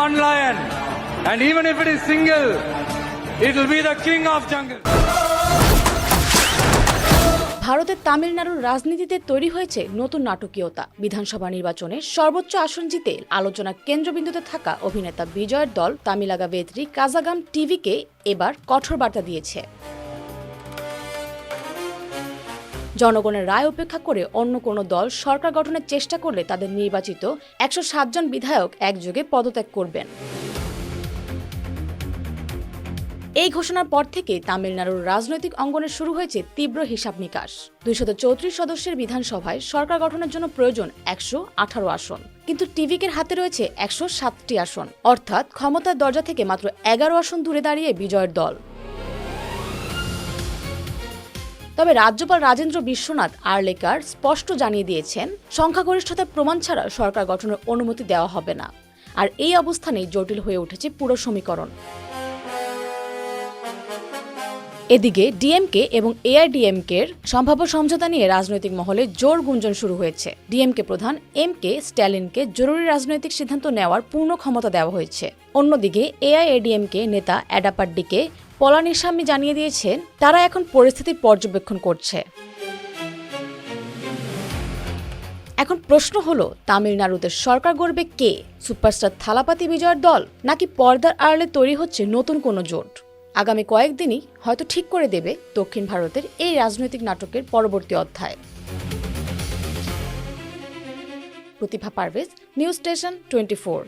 one lion, and even if it is single, it will be the king of jungle. ভারতের তামিলনাড়ুর রাজনীতিতে তৈরি হয়েছে নতুন নাটকীয়তা। বিধানসভা নির্বাচনে সর্বোচ্চ আসন জিতে আলোচনার কেন্দ্রবিন্দুতে থাকা অভিনেতা বিজয়ের দল তামিলাগা বেত্রী কাজাগাম টিভিকে এবার কঠোর বার্তা দিয়েছে। জনগণের রায় উপেক্ষা করে অন্য কোনো দল সরকার গঠনের চেষ্টা করলে তাদের নির্বাচিত 107 জন বিধায়ক একযোগে পদত্যাগ করবেন। এই ঘোষণার পর থেকে তামিলনাড়ুর রাজনৈতিক অঙ্গনে শুরু হয়েছে তীব্র হিসাব নিকাশ। 234 সদস্যের বিধানসভায় সরকার গঠনের জন্য প্রয়োজন 118 আসন, কিন্তু টিভিকের হাতে রয়েছে 107টি আসন, অর্থাৎ ক্ষমতার দরজা থেকে মাত্র 11 আসন দূরে দাঁড়িয়ে বিজয়ের দল। তবে রাজ্যপাল রাজেন্দ্র বিশ্বনাথ আর্লেকার স্পষ্ট জানিয়ে দিয়েছেন, সংখ্যাগরিষ্ঠতার প্রমাণ ছাড়া সরকার গঠনের অনুমতি দেওয়া হবে না। আর এই অবস্থানেই জটিল হয়ে উঠেছে পুরো সমীকরণ। এদিকে ডিএমকে এবং এআইডিএমকের সম্ভাব্য সমঝোতা নিয়ে রাজনৈতিক মহলে জোর গুঞ্জন শুরু হয়েছে। ডিএমকে প্রধান এমকে স্ট্যালিনকে জরুরি রাজনৈতিক সিদ্ধান্ত নেওয়ার পূর্ণ ক্ষমতা দেওয়া হয়েছে। অন্যদিকে এআইএডিএমকে নেতা এডাপাড্ডিকে পলানিস্বামী জানিয়ে দিয়েছেন, তারা এখন পরিস্থিতির পর্যবেক্ষণ করছে। এখন প্রশ্ন হলো, তামিলনাড়ুতে সরকার গড়বে কে? সুপারস্টার থালাপাতি বিজয়ের দল, নাকি পর্দার আড়ালে তৈরি হচ্ছে নতুন কোনো জোট? আগামী কয়েকদিনই হয়তো ঠিক করে দেবে দক্ষিণ ভারতের এই রাজনৈতিক নাটকের পরবর্তী অধ্যায়। প্রতিভা পারভেজ, নিউজ স্টেশন 24।